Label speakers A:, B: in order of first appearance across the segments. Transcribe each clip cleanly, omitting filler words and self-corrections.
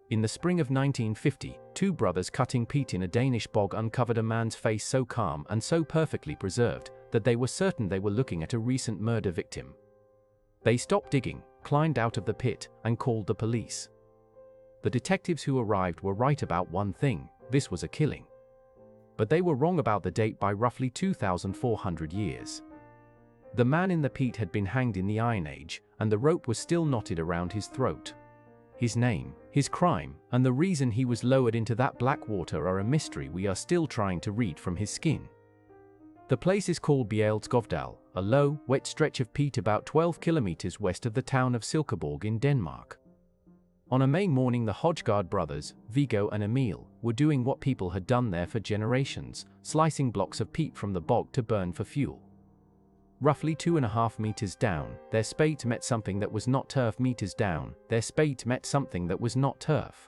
A: In the spring of 1950, two brothers cutting peat in a Danish bog uncovered a man's face so calm and so perfectly preserved that they were certain they were looking at a recent murder victim. They stopped digging, climbed out of the pit, and called the police. The detectives who arrived were right about one thing: this was a killing. But they were wrong about the date by roughly 2,400 years. The man in the peat had been hanged in the Iron Age, and the rope was still knotted around his throat. His name, his crime, and the reason he was lowered into that black water are a mystery we are still trying to read from his skin. The place is called Bjaeldskovdal, a low, wet stretch of peat about 12 kilometers west of the town of Silkeborg in Denmark. On a May morning, the Hojgaard brothers, Viggo and Emil, were doing what people had done there for generations, slicing blocks of peat from the bog to burn for fuel. Roughly 2.5 meters down, their spades met something that was not turf. Meters down, their spades met something that was not turf.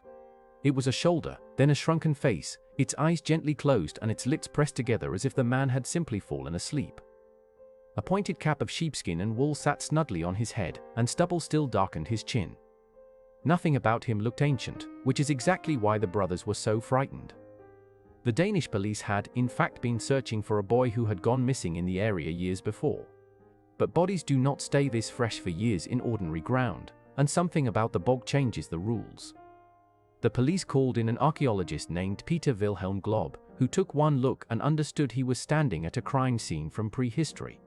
A: It was a shoulder, then a shrunken face, its eyes gently closed and its lips pressed together as if the man had simply fallen asleep. A pointed cap of sheepskin and wool sat snugly on his head, and stubble still darkened his chin. Nothing about him looked ancient, which is exactly why the brothers were so frightened. The Danish police had, in fact, been searching for a boy who had gone missing in the area years before. But bodies do not stay this fresh for years in ordinary ground, and something about the bog changes the rules. The police called in an archaeologist named Peter Vilhelm Glob, who took one look and understood he was standing at a crime scene from prehistory.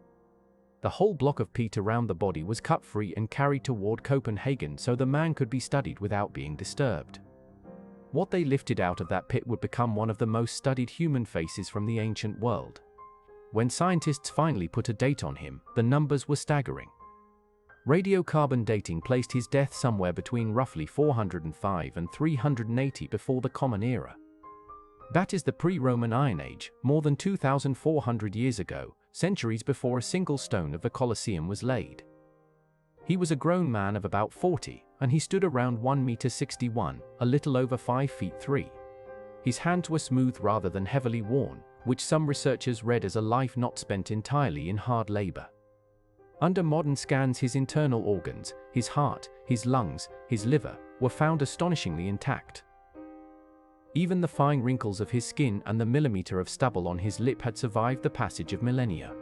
A: The whole block of peat around the body was cut free and carried toward Copenhagen so the man could be studied without being disturbed. What they lifted out of that pit would become one of the most studied human faces from the ancient world. When scientists finally put a date on him, the numbers were staggering. Radiocarbon dating placed his death somewhere between roughly 405 and 380 before the Common Era. That is the pre-Roman Iron Age, more than 2,400 years ago, centuries before a single stone of the Colosseum was laid. He was a grown man of about 40, and he stood around 1 meter, a little over 5 feet 3. His hands were smooth rather than heavily worn, which some researchers read as a life not spent entirely in hard labor. Under modern scans, his internal organs, his heart, his lungs, his liver, were found astonishingly intact. Even the fine wrinkles of his skin and the millimeter of stubble on his lip had survived the passage of millennia.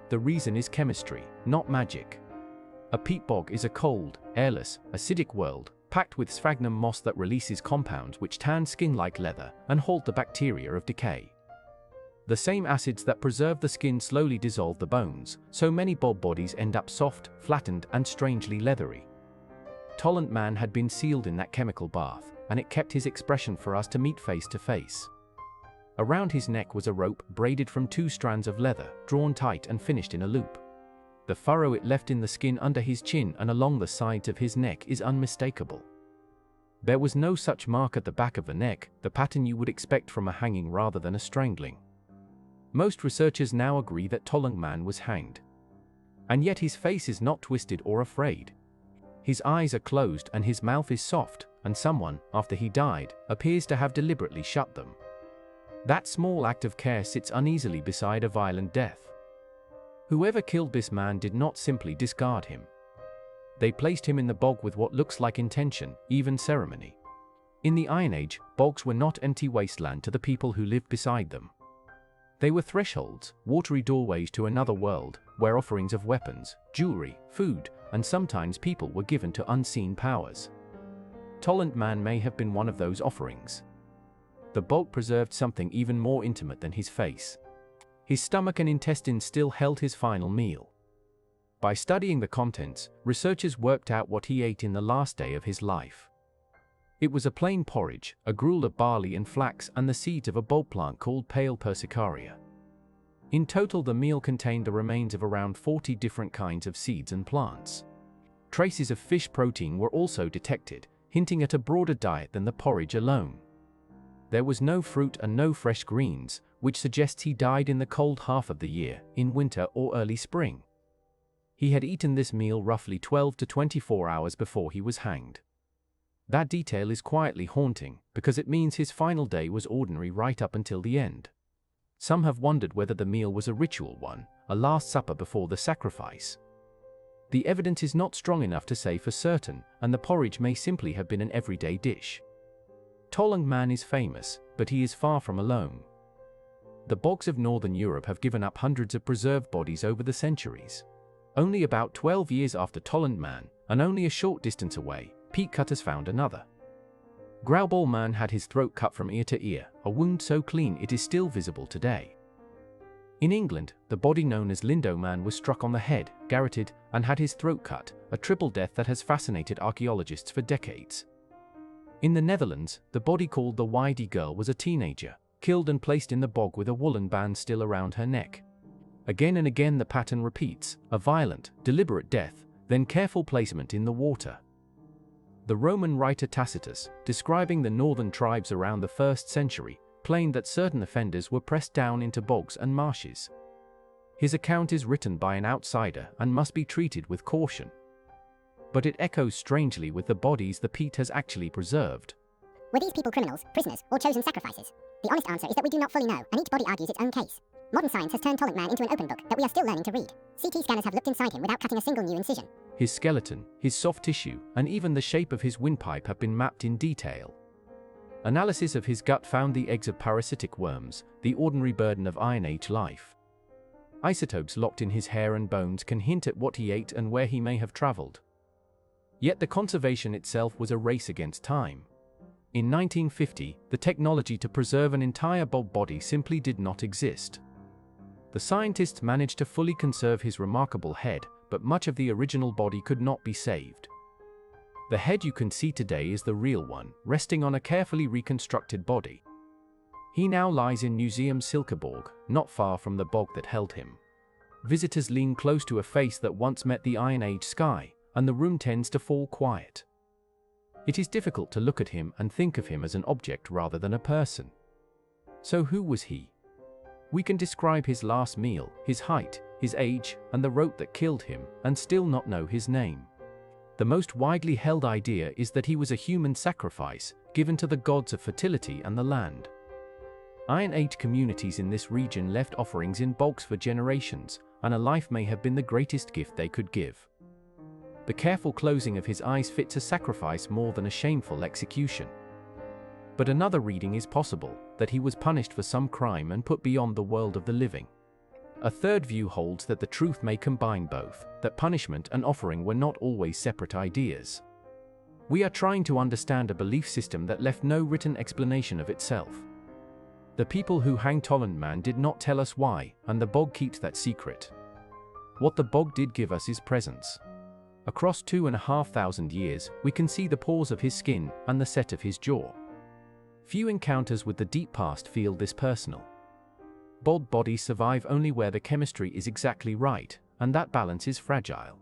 A: The reason is chemistry, not magic. A peat bog is a cold, airless, acidic world, packed with sphagnum moss that releases compounds which tan skin like leather and halt the bacteria of decay. The same acids that preserve the skin slowly dissolve the bones, so many bog bodies end up soft, flattened, and strangely leathery. Tolland man had been sealed in that chemical bath, and it kept his expression for us to meet face to face. Around his neck was a rope braided from 2 strands of leather, drawn tight and finished in a loop. The furrow it left in the skin under his chin and along the sides of his neck is unmistakable. There was no such mark at the back of the neck, the pattern you would expect from a hanging rather than a strangling. Most researchers now agree that Tolland man was hanged. And yet his face is not twisted or afraid. His eyes are closed and his mouth is soft, and someone, after he died, appears to have deliberately shut them. That small act of care sits uneasily beside a violent death. Whoever killed this man did not simply discard him. They placed him in the bog with what looks like intention, even ceremony. In the Iron Age, bogs were not empty wasteland to the people who lived beside them. They were thresholds, watery doorways to another world, where offerings of weapons, jewelry, food, and sometimes people were given to unseen powers. Tolland man may have been one of those offerings. The bog preserved something even more intimate than his face. His stomach and intestines still held his final meal. By studying the contents, researchers worked out what he ate in the last day of his life. It was a plain porridge, a gruel of barley and flax and the seeds of a bulb plant called pale persicaria. In total, the meal contained the remains of around 40 different kinds of seeds and plants. Traces of fish protein were also detected, hinting at a broader diet than the porridge alone. There was no fruit and no fresh greens, which suggests he died in the cold half of the year, in winter or early spring. He had eaten this meal roughly 12 to 24 hours before he was hanged. That detail is quietly haunting, because it means his final day was ordinary right up until the end. Some have wondered whether the meal was a ritual one, a last supper before the sacrifice. The evidence is not strong enough to say for certain, and the porridge may simply have been an everyday dish. Tolland man is famous, but he is far from alone. The bogs of northern Europe have given up hundreds of preserved bodies over the centuries. Only about 12 years after Tolland man, and only a short distance away, peat cutters found another. Grauboll man had his throat cut from ear to ear, a wound so clean it is still visible today. In England, the body known as Lindo man was struck on the head, garroted, and had his throat cut, a triple death that has fascinated archaeologists for decades. In the Netherlands, the body called the Weide girl was a teenager, killed and placed in the bog with a woolen band still around her neck. Again and again the pattern repeats, a violent, deliberate death, then careful placement in the water. The Roman writer Tacitus, describing the northern tribes around the 1st century, claimed that certain offenders were pressed down into bogs and marshes. His account is written by an outsider and must be treated with caution. But it echoes strangely with the bodies the peat has actually preserved.
B: Were these people criminals, prisoners, or chosen sacrifices? The honest answer is that we do not fully know, and each body argues its own case. Modern science has turned Tolland man into an open book that we are still learning to read. CT scanners have looked inside him without cutting a single new incision.
A: His skeleton, his soft tissue, and even the shape of his windpipe have been mapped in detail. Analysis of his gut found the eggs of parasitic worms, the ordinary burden of Iron Age life. Isotopes locked in his hair and bones can hint at what he ate and where he may have traveled. Yet the conservation itself was a race against time. In 1950, the technology to preserve an entire bog body simply did not exist. The scientists managed to fully conserve his remarkable head, but much of the original body could not be saved. The head you can see today is the real one, resting on a carefully reconstructed body. He now lies in Museum Silkeborg, not far from the bog that held him. Visitors lean close to a face that once met the Iron Age sky, and the room tends to fall quiet. It is difficult to look at him and think of him as an object rather than a person. So who was he? We can describe his last meal, his height, his age, and the rope that killed him, and still not know his name. The most widely held idea is that he was a human sacrifice, given to the gods of fertility and the land. Iron Age communities in this region left offerings in bogs for generations, and a life may have been the greatest gift they could give. The careful closing of his eyes fits a sacrifice more than a shameful execution. But another reading is possible, that he was punished for some crime and put beyond the world of the living. A third view holds that the truth may combine both, that punishment and offering were not always separate ideas. We are trying to understand a belief system that left no written explanation of itself. The people who hanged Tolland man did not tell us why, and the bog keeps that secret. What the bog did give us is presence. Across 2,500 years, we can see the pores of his skin and the set of his jaw. Few encounters with the deep past feel this personal. Bog bodies survive only where the chemistry is exactly right, and that balance is fragile.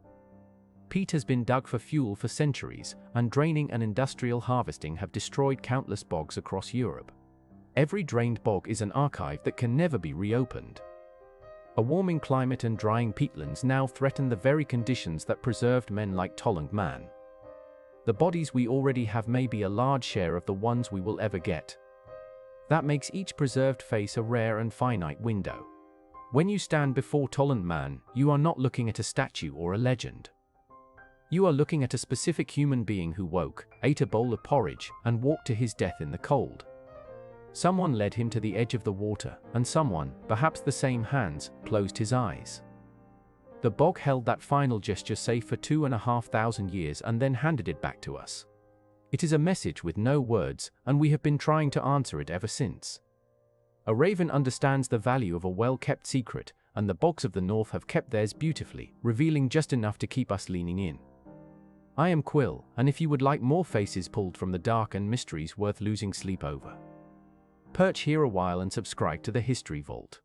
A: Peat has been dug for fuel for centuries, and draining and industrial harvesting have destroyed countless bogs across Europe. Every drained bog is an archive that can never be reopened. A warming climate and drying peatlands now threaten the very conditions that preserved men like Tolland man. The bodies we already have may be a large share of the ones we will ever get. That makes each preserved face a rare and finite window. When you stand before Tolland man, you are not looking at a statue or a legend. You are looking at a specific human being who woke, ate a bowl of porridge, and walked to his death in the cold. Someone led him to the edge of the water, and someone, perhaps the same hands, closed his eyes. The bog held that final gesture safe for 2,500 years and then handed it back to us. It is a message with no words, and we have been trying to answer it ever since. A raven understands the value of a well-kept secret, and the bogs of the north have kept theirs beautifully, revealing just enough to keep us leaning in. I am Quill, and if you would like more faces pulled from the dark and mysteries worth losing sleep over, perch here a while and subscribe to the History Vault.